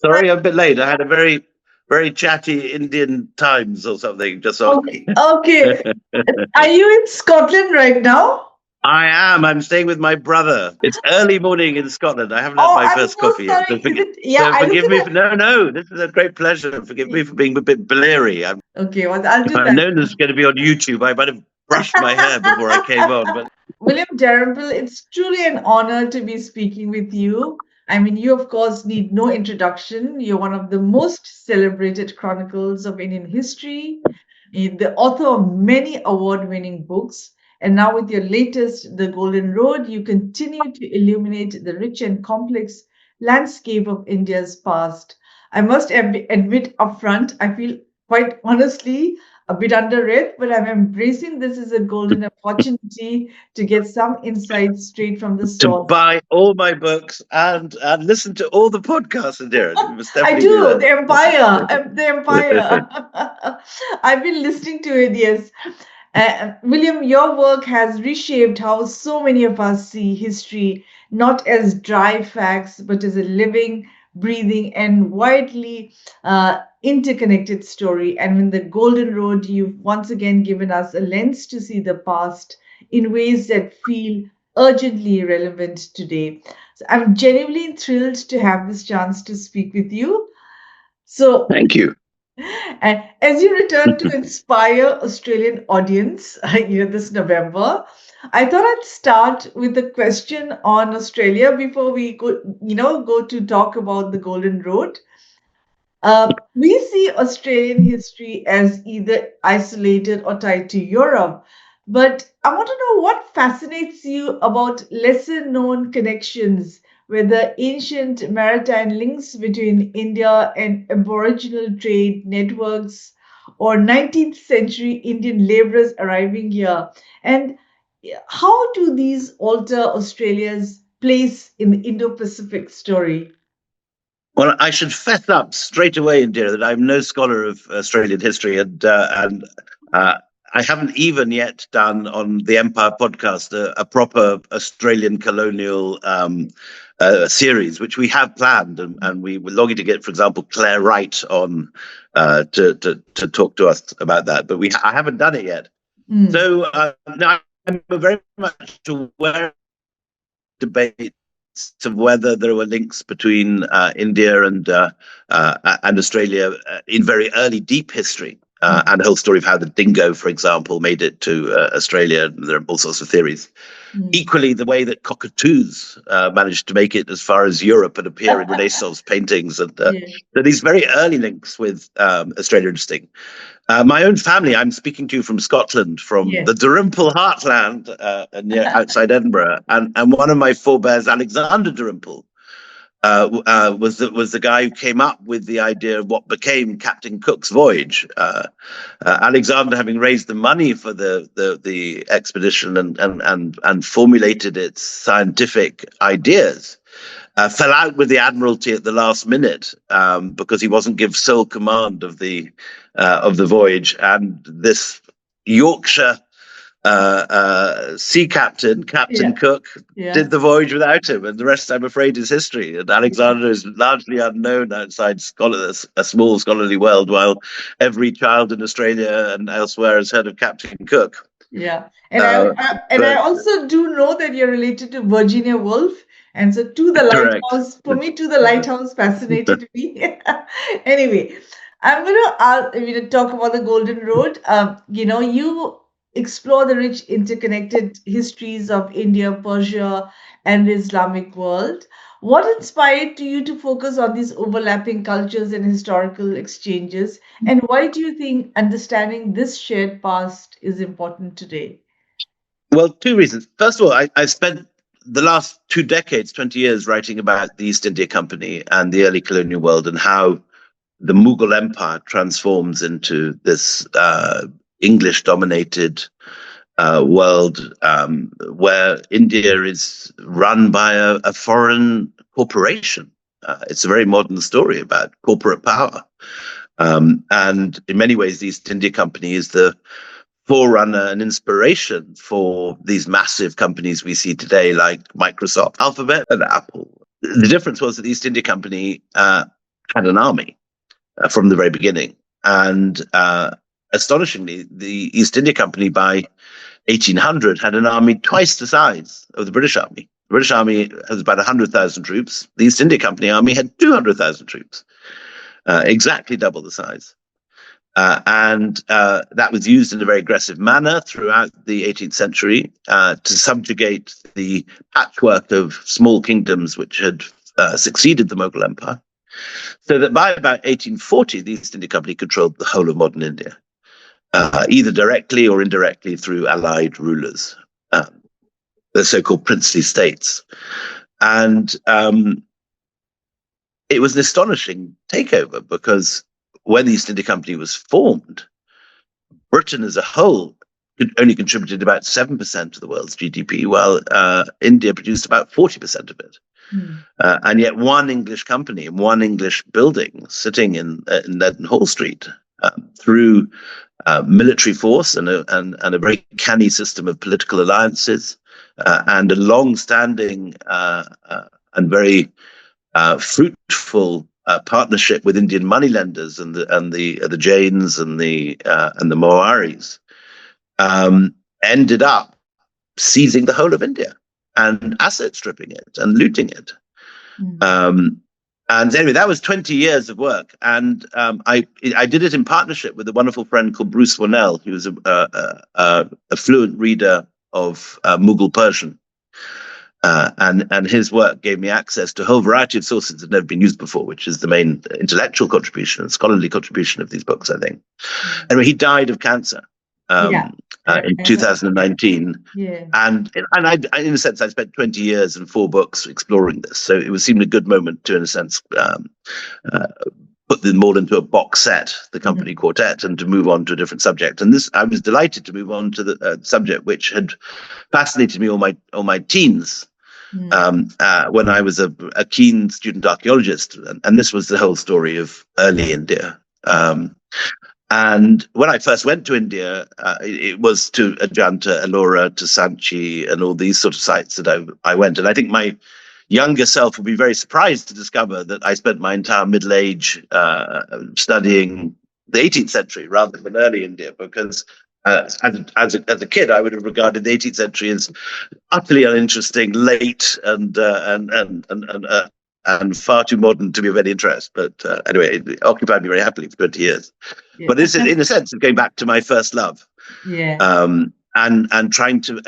Sorry, I'm a bit late. I had a very chatty Indian Times or something just on. Okay. Are you in Scotland right now? I am. I'm staying with my brother. It's early morning in Scotland. I haven't had Oh, my I'm first so coffee yet. sorry. So Yeah, I looked forgive at me it. for no. This is a great pleasure. Forgive me for being a bit bleary. Okay, well, I'll If do I'd that. known this was going to be on YouTube, I might have brushed my hair before I came on. But William Dalrymple, it's truly an honor to be speaking with you. I mean, you, of course, need no introduction. You're one of the most celebrated chronicles of Indian history, the author of many award winning books. And now, with your latest, The Golden Road, you continue to illuminate the rich and complex landscape of India's past. I must admit upfront, I feel quite honestly a bit underread, but I'm embracing this as a golden opportunity to get some insights straight from the to source. buy all my books and listen to all the podcasts, Indira. You must I definitely do do, that. the Empire, the Empire. I've been listening to it, yes. William, your work has reshaped how so many of us see history, not as dry facts, but as a living, breathing, and widely interconnected story. And in the Golden Road, you've once again given us a lens to see the past in ways that feel urgently relevant today. So I'm genuinely thrilled to have this chance to speak with you. So, Thank you. and as you return to inspire Australian audience, this November, I thought I'd start with a question on Australia before we go to talk about the Golden Road. We see Australian history as either isolated or tied to Europe. But I want to know what fascinates you about lesser known connections, whether ancient maritime links between India and Aboriginal trade networks or 19th century Indian laborers arriving here. And how do these alter Australia's place in the Indo Pacific story? Well, I should fess up straight away, Indira, that I'm no scholar of Australian history, and I haven't even yet done on the Empire podcast a proper Australian colonial series, which we have planned, and we were longing to get, for example, Claire Wright on to talk to us about that, but I haven't done it yet. So now I'm very much aware of debate of whether there were links between India and Australia in very early, deep history, and the whole story of how the dingo, for example, made it to Australia. There are all sorts of theories. Equally, the way that cockatoos managed to make it as far as Europe and appear in Renaissance paintings, and so these very early links with Australia are interesting. My own family, I'm speaking to you from Scotland, from the Dalrymple heartland near outside Edinburgh. And one of my forebears, Alexander Dalrymple, was the guy who came up with the idea of what became Captain Cook's voyage. Alexander, having raised the money for the expedition and formulated its scientific ideas, fell out with the Admiralty at the last minute because he wasn't given sole command of the voyage, and this Yorkshire sea captain, Cook, did the voyage without him, and the rest, I'm afraid, is history. And Alexander is largely unknown outside a small scholarly world, while every child in Australia and elsewhere has heard of Captain Cook. Yeah, and I also do know that you're related to Virginia Woolf. And so to the lighthouse, for me, to the lighthouse fascinated me. Anyway, I'm going to talk about the Golden Road. You explore the rich interconnected histories of India, Persia, and the Islamic world. What inspired you to focus on these overlapping cultures and historical exchanges? And why do you think understanding this shared past is important today? Well, two reasons. First of all, I spent the last 2 decades, 20 years, writing about the East India Company and the early colonial world and how the Mughal Empire transforms into this English-dominated world where India is run by a foreign corporation. It's a very modern story about corporate power. And in many ways, the East India Company is the forerunner and inspiration for these massive companies we see today, like Microsoft, Alphabet, and Apple. The difference was that the East India Company had an army from the very beginning. And astonishingly, the East India Company by 1800 had an army twice the size of the British Army. The British Army has about 100,000 troops. The East India Company army had 200,000 troops, exactly double the size. And that was used in a very aggressive manner throughout the 18th century to subjugate the patchwork of small kingdoms which had succeeded the Mughal Empire. So that by about 1840, the East India Company controlled the whole of modern India, either directly or indirectly through allied rulers, the so-called princely states. And it was an astonishing takeover because when the East India Company was formed, Britain as a whole only contributed about 7% of the world's GDP, while India produced about 40% of it. And yet one English company and one English building sitting in Leadenhall Street through military force and a very canny system of political alliances and a long-standing and very fruitful partnership with Indian moneylenders and the Jains and the Maoris ended up seizing the whole of India and asset stripping it and looting it. And anyway, that was 20 years of work. And I did it in partnership with a wonderful friend called Bruce Warnell, who was a fluent reader of Mughal Persian. And his work gave me access to a whole variety of sources that had never been used before, which is the main intellectual contribution and scholarly contribution of these books, I think. Anyway, he died of cancer. In 2019, and I, in a sense, I spent 20 years and 4 books exploring this. So it seemed a good moment to, in a sense, put them all into a box set, the company quartet, and to move on to a different subject. And this, I was delighted to move on to the subject which had fascinated me all my teens. When I was a keen student archaeologist, and this was the whole story of early India. And when I first went to India, it was to Ajanta, Ellora, to Sanchi, and all these sort of sites that I went. And I think my younger self would be very surprised to discover that I spent my entire middle age studying the 18th century rather than early India, because as a kid, I would have regarded the 18th century as utterly uninteresting, late, and far too modern to be of any interest. But anyway, it occupied me very happily for 20 years. Yeah. But this is, in a sense, of going back to my first love. Yeah. And trying to...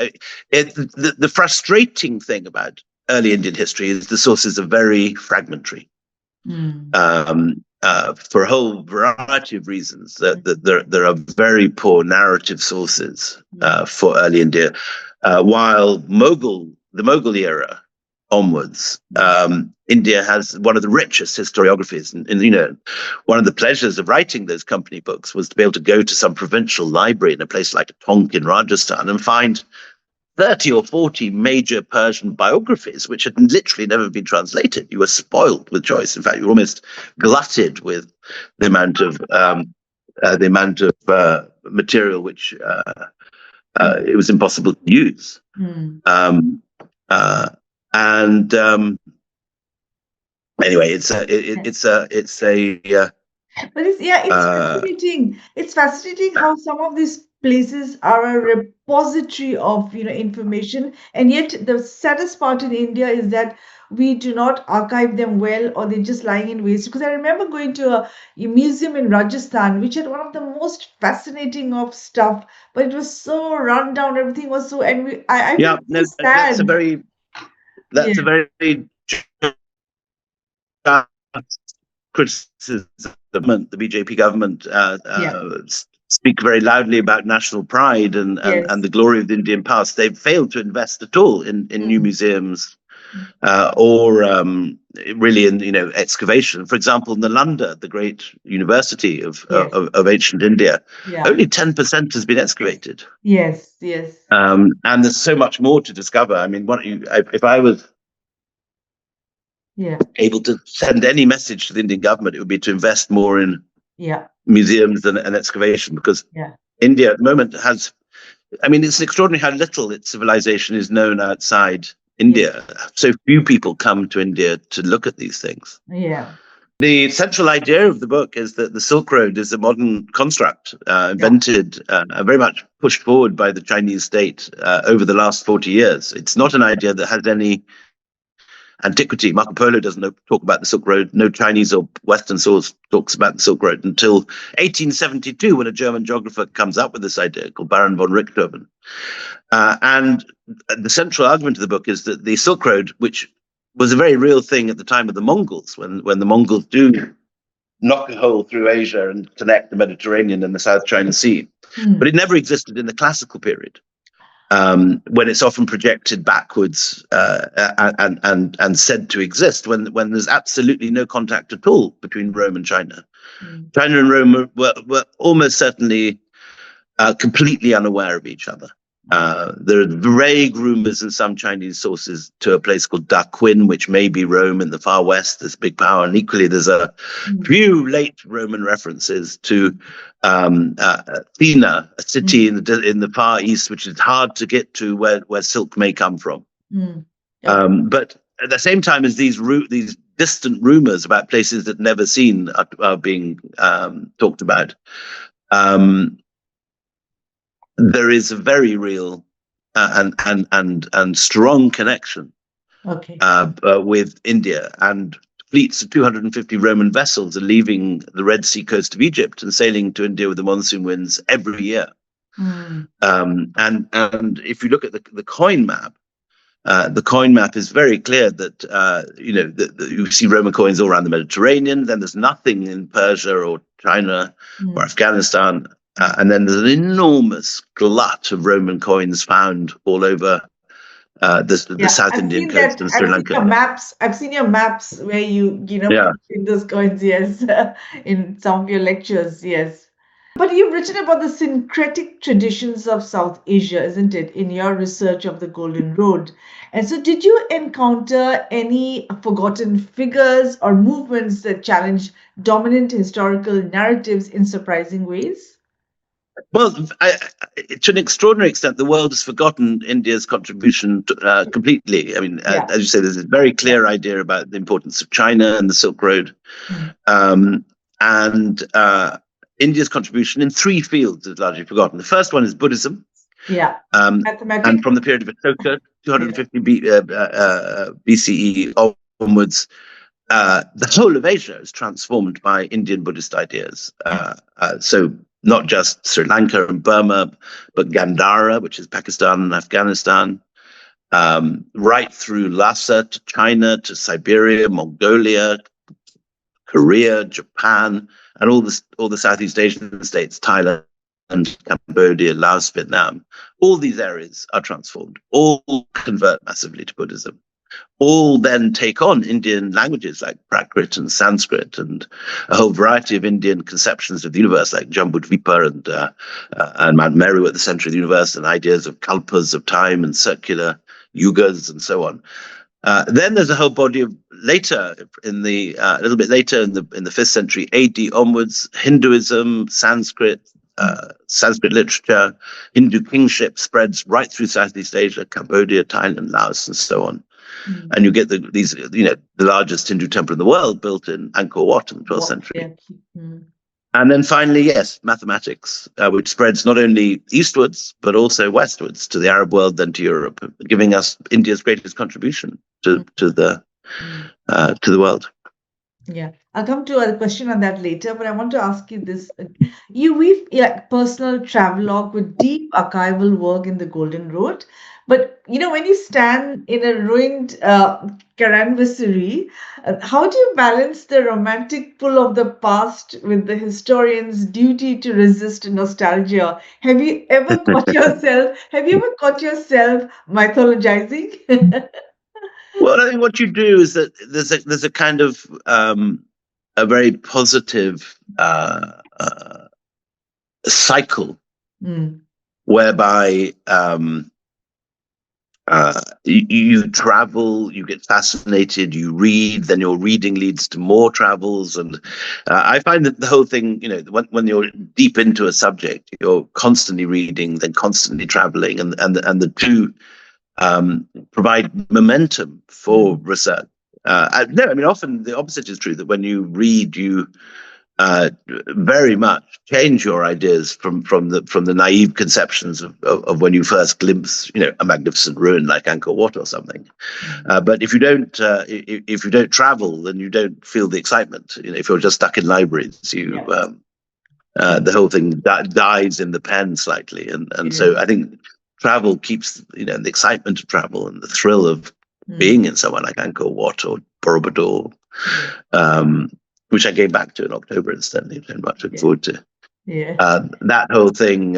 the frustrating thing about early Indian history is the sources are very fragmentary. For a whole variety of reasons. There are very poor narrative sources for early India. While the Mughal era onwards, India has one of the richest historiographies, and one of the pleasures of writing those company books was to be able to go to some provincial library in a place like Tonk in Rajasthan and find 30 or 40 major Persian biographies which had literally never been translated. You were spoiled with choice. In fact, you were almost glutted with the amount of material which it was impossible to use. Anyway, it's fascinating. It's fascinating how some of these places are a repository of information, and yet the saddest part in India is that we do not archive them well, or they're just lying in waste. Because I remember going to a museum in Rajasthan, which had one of the most fascinating of stuff, but it was so run down. Everything was so, and I feel so sad. That's a very criticism. The BJP government speak very loudly about national pride and the glory of the Indian past. They've failed to invest at all in new museums or really in excavation. For example, Nalanda, the great university of ancient India, only 10% has been excavated. Yes. And there's so much more to discover. I mean, if I was able to send any message to the Indian government, it would be to invest more in museums and excavation, because India at the moment has, it's extraordinary how little its civilization is known outside India. So few people come to India to look at these things. The central idea of the book is that the Silk Road is a modern construct invented, very much pushed forward by the Chinese state over the last 40 years. It's not an idea that has any antiquity. Marco Polo doesn't talk about the Silk Road. No Chinese or Western source talks about the Silk Road until 1872, when a German geographer comes up with this idea called Baron von Richthofen. And the central argument of the book is that the Silk Road, which was a very real thing at the time of the Mongols, when the Mongols do knock a hole through Asia and connect the Mediterranean and the South China Sea. But it never existed in the classical period, when it's often projected backwards and said to exist, when there's absolutely no contact at all between Rome and China. China and Rome were almost certainly completely unaware of each other. There are vague rumors in some Chinese sources to a place called Daquin, which may be Rome in the far west, this big power. And equally, there's a few late Roman references to Athena, a city in the far east, which is hard to get to, where silk may come from. But at the same time as these distant rumors about places that never seen are being talked about, there is a very real and strong connection with India, and fleets of 250 Roman vessels are leaving the Red Sea coast of Egypt and sailing to India with the monsoon winds every year. And if you look at the coin map, is very clear that you see Roman coins all around the Mediterranean. Then there's nothing in Persia or China or Afghanistan. And then there's an enormous glut of Roman coins found all over the South Indian coast and Sri Lanka. I've seen your maps where you in those coins, yes, in some of your lectures, yes. But you've written about the syncretic traditions of South Asia, isn't it, in your research of the Golden Road? And so did you encounter any forgotten figures or movements that challenge dominant historical narratives in surprising ways? Well, to an extraordinary extent, the world has forgotten India's contribution completely. I mean, as you say, there's a very clear idea about the importance of China and the Silk Road. And India's contribution in three fields is largely forgotten. The first one is Buddhism. And from the period of Ashoka, 250 BCE onwards, the whole of Asia is transformed by Indian Buddhist ideas. So not just Sri Lanka and Burma, but Gandhara, which is Pakistan and Afghanistan, right through Lhasa to China, to Siberia, Mongolia, Korea, Japan, and all the Southeast Asian states, Thailand, Cambodia, Laos, Vietnam. All these areas are transformed. All convert massively to Buddhism. All then take on Indian languages like Prakrit and Sanskrit, and a whole variety of Indian conceptions of the universe like Jambudvipa and Mount Meru at the center of the universe, and ideas of kalpas of time and circular yugas and so on. Then there's a whole body of later a little bit later in the 5th century AD onwards, Hinduism, Sanskrit literature, Hindu kingship spreads right through Southeast Asia, Cambodia, Thailand, Laos, and so on. And you get the largest Hindu temple in the world built in Angkor Wat in the 12th century. And then finally, yes, mathematics, which spreads not only eastwards, but also westwards to the Arab world, then to Europe, giving us India's greatest contribution to the world. Yeah, I'll come to a question on that later, but I want to ask you this. You weave personal travelogue with deep archival work in the Golden Road. But, when you stand in a ruined caravansary, how do you balance the romantic pull of the past with the historian's duty to resist nostalgia? Have you ever caught yourself mythologizing? Well, I think what you do is that there's a kind of a very positive cycle whereby you travel, you get fascinated, you read, then your reading leads to more travels. And I find that the whole thing, when you're deep into a subject, you're constantly reading, then constantly traveling, and the two provide momentum for research. No, I mean, often the opposite is true, that when you read, you very much change your ideas from the naive conceptions of when you first glimpse, a magnificent ruin like Angkor Wat or something. But if you don't travel, then you don't feel the excitement. If you're just stuck in libraries, the whole thing dies in the pen slightly, and so I think travel keeps the excitement of travel and the thrill of being in somewhere like Angkor Wat or Borobudur. Which I came back to in October, incidentally, very much looking forward to. That whole thing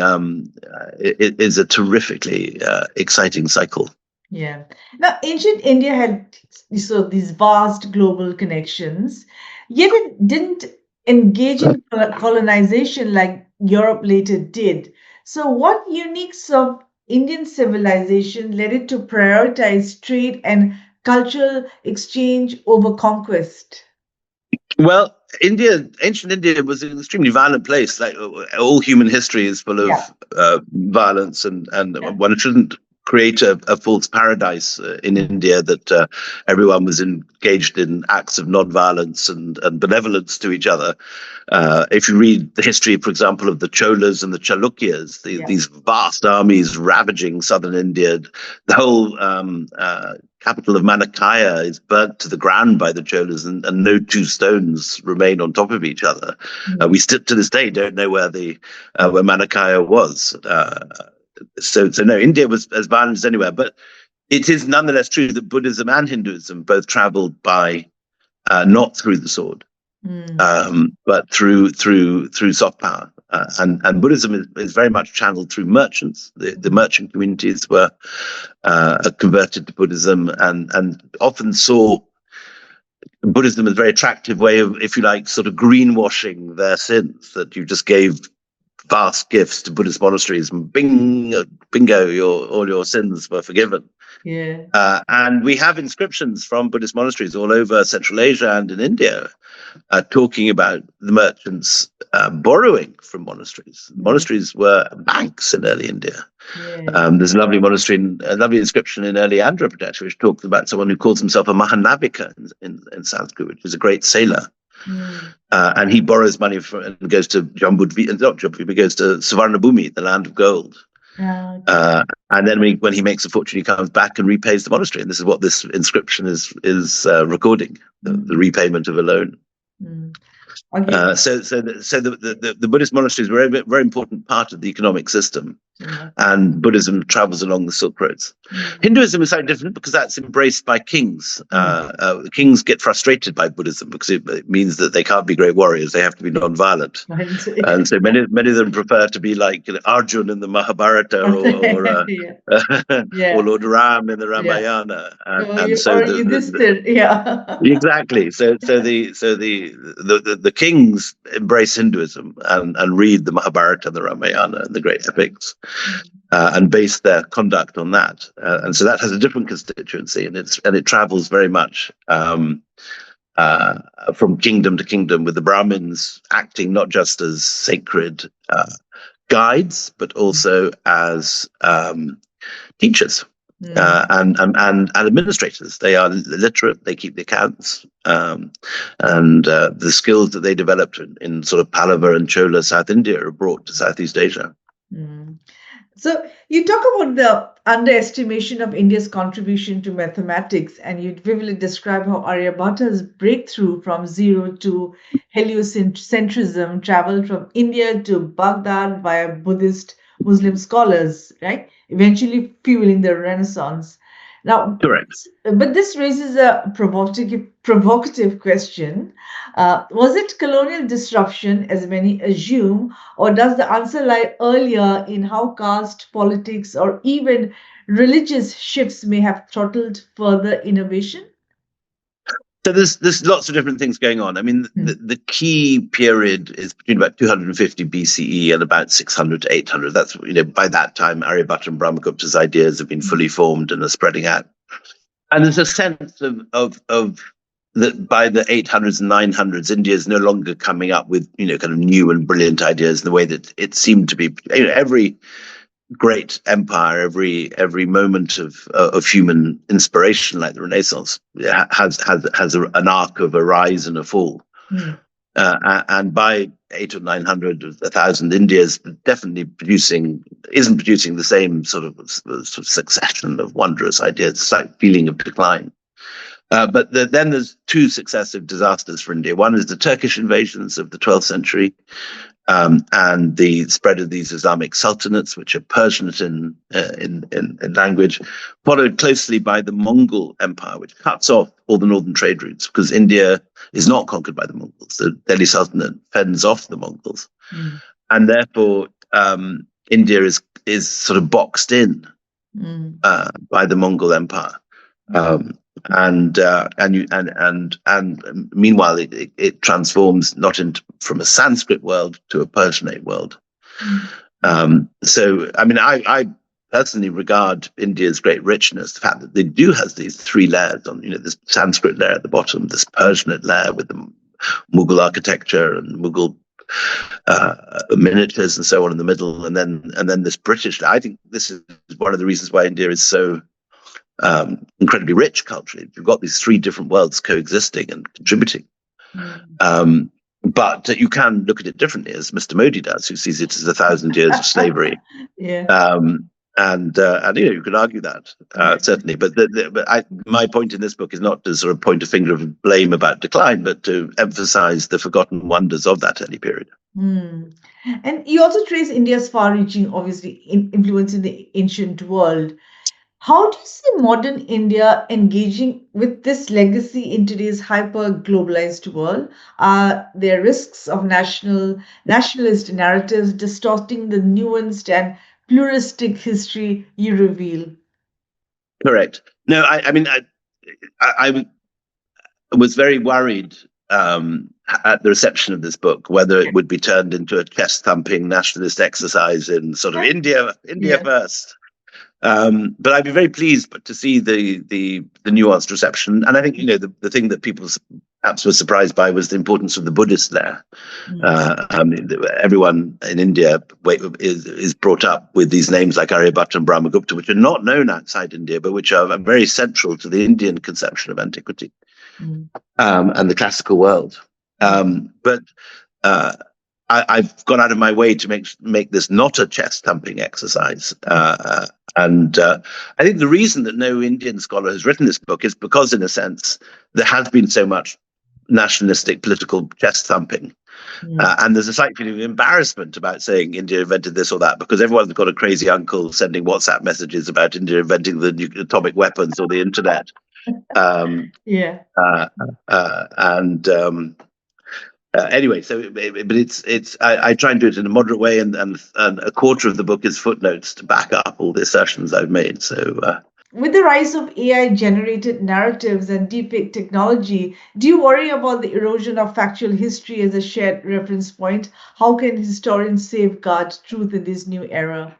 it is a terrifically exciting cycle. Yeah. Now, ancient India had these vast global connections, yet it didn't engage in colonization like Europe later did. So, what uniques of Indian civilization led it to prioritize trade and cultural exchange over conquest? Well, ancient India was an extremely violent place. Like all human history is full of violence, and one shouldn't create a false paradise in India that everyone was engaged in acts of non-violence and benevolence to each other. If you read the history, for example, of the Cholas and the Chalukyas, these vast armies ravaging southern India, the whole capital of Manakaya is burnt to the ground by the Cholas, and no two stones remain on top of each other. We still to this day don't know where Manakaya was. So no, India was as violent as anywhere, but it is nonetheless true that Buddhism and Hinduism both traveled by not through the sword, but through soft power. And Buddhism is very much channeled through merchants. The merchant communities were converted to Buddhism and often saw Buddhism as a very attractive way of, if you like, sort of greenwashing their sins, that you just gave vast gifts to Buddhist monasteries and bingo, all your sins were forgiven. And we have inscriptions from Buddhist monasteries all over Central Asia and in India talking about the merchants borrowing from monasteries. Monasteries were banks in early India. There's a lovely a lovely inscription in early Andhra Pradesh which talks about someone who calls himself a Mahanavika in Sanskrit, which is a great sailor. And he borrows money and goes to goes to Savarnabhumi, the land of gold. And then when he makes a fortune, he comes back and repays the monastery. And this is what this inscription is recording: the repayment of a loan. So the Buddhist monasteries were a very important part of the economic system, and Buddhism travels along the Silk Roads. Hinduism is slightly different because that's embraced by kings. Kings get frustrated by Buddhism because it means that they can't be great warriors; they have to be non-violent. And so many of them prefer to be like Arjun in the Mahabharata or Lord Ram in the Ramayana. Exactly. So the kings embrace Hinduism and read the Mahabharata and the Ramayana and the great epics and base their conduct on that. And so that has a different constituency, and it travels very much from kingdom to kingdom, with the Brahmins acting not just as sacred guides, but also as teachers. And administrators. They are literate. They keep the accounts, and the skills that they developed in sort of Pallava and Chola South India are brought to Southeast Asia. So you talk about the underestimation of India's contribution to mathematics, and you vividly describe how Aryabhata's breakthrough from zero to heliocentrism traveled from India to Baghdad via Buddhist Muslim scholars, right? Eventually fueling the Renaissance. Now, correct. But this raises a provocative question. Was it colonial disruption, as many assume, or does the answer lie earlier in how caste, politics, or even religious shifts may have throttled further innovation? So there's lots of different things going on. I mean, the key period is between about 250 BCE and about 600 to 800. That's, by that time, Aryabhata and Brahmagupta's ideas have been fully formed and are spreading out. And there's a sense of that by the 800s and 900s, India is no longer coming up with, kind of new and brilliant ideas in the way that it seemed to be. Every great empire, every moment of human inspiration, like the Renaissance, has an arc of a rise and a fall. And by 800 or 900, 1,000, India is definitely isn't producing the same sort of succession of wondrous ideas. It's like feeling of decline. But then there's two successive disasters for India. One is the Turkish invasions of the 12th century, and the spread of these Islamic sultanates, which are Persianate in language, followed closely by the Mongol Empire, which cuts off all the northern trade routes because India is not conquered by the Mongols. The Delhi Sultanate fends off the Mongols, and therefore India is sort of boxed in by the Mongol Empire. And meanwhile, it transforms from a Sanskrit world to a Persianate world. So, I mean, I personally regard India's great richness, the fact that they do have these three layers on, this Sanskrit layer at the bottom, this Persianate layer with the Mughal architecture and Mughal miniatures and so on in the middle, and then this British. I think this is one of the reasons why India is so incredibly rich culturally. You've got these three different worlds coexisting and contributing. But you can look at it differently, as Mr. Modi does, who sees it as 1,000 years of slavery. And you could argue that certainly. But my point in this book is not to sort of point a finger of blame about decline, but to emphasize the forgotten wonders of that early period. And you also trace India's far-reaching, obviously, influence in the ancient world. How do you see modern India engaging with this legacy in today's hyper-globalized world? Are there risks of nationalist narratives distorting the nuanced and pluralistic history you reveal? Correct. No, I mean, I was very worried at the reception of this book, whether it would be turned into a chest-thumping nationalist exercise in sort of India first. But I'd be very pleased to see the nuanced reception. And I think, the thing that people perhaps were surprised by was the importance of the Buddhist there. Everyone in India is brought up with these names like Aryabhata and Brahmagupta, which are not known outside India, but which are very central to the Indian conception of antiquity and the classical world. But I've gone out of my way to make this not a chest-thumping exercise. And I think the reason that no Indian scholar has written this book is because, in a sense, there has been so much nationalistic political chest-thumping. And there's a slight feeling of embarrassment about saying India invented this or that, because everyone's got a crazy uncle sending WhatsApp messages about India inventing the atomic weapons or the internet. Anyway, but I try and do it in a moderate way, and a quarter of the book is footnotes to back up all the assertions I've made. So, with the rise of AI-generated narratives and deepfake technology, do you worry about the erosion of factual history as a shared reference point? How can historians safeguard truth in this new era?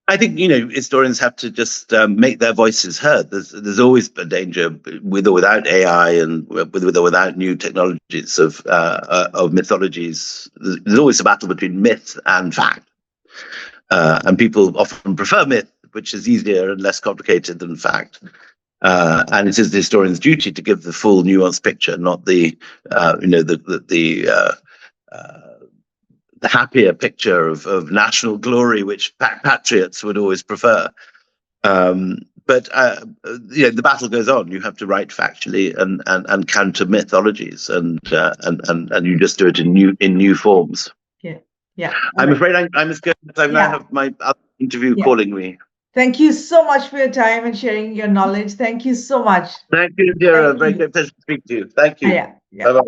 I think, historians have to just make their voices heard. There's always a danger with or without AI and with or without new technologies of mythologies. There's always a battle between myth and fact. And people often prefer myth, which is easier and less complicated than fact. And it is the historian's duty to give the full nuanced picture, not the happier picture of national glory, which patriots would always prefer. But the battle goes on. You have to write factually and counter mythologies, and you just do it in new forms. Yeah. I'm afraid I must go. I now have my other interview calling me. Thank you so much for your time and sharing your knowledge. Thank you so much. Thank you, Indira. Very good pleasure to speak to you. Thank you. Yeah. Bye-bye.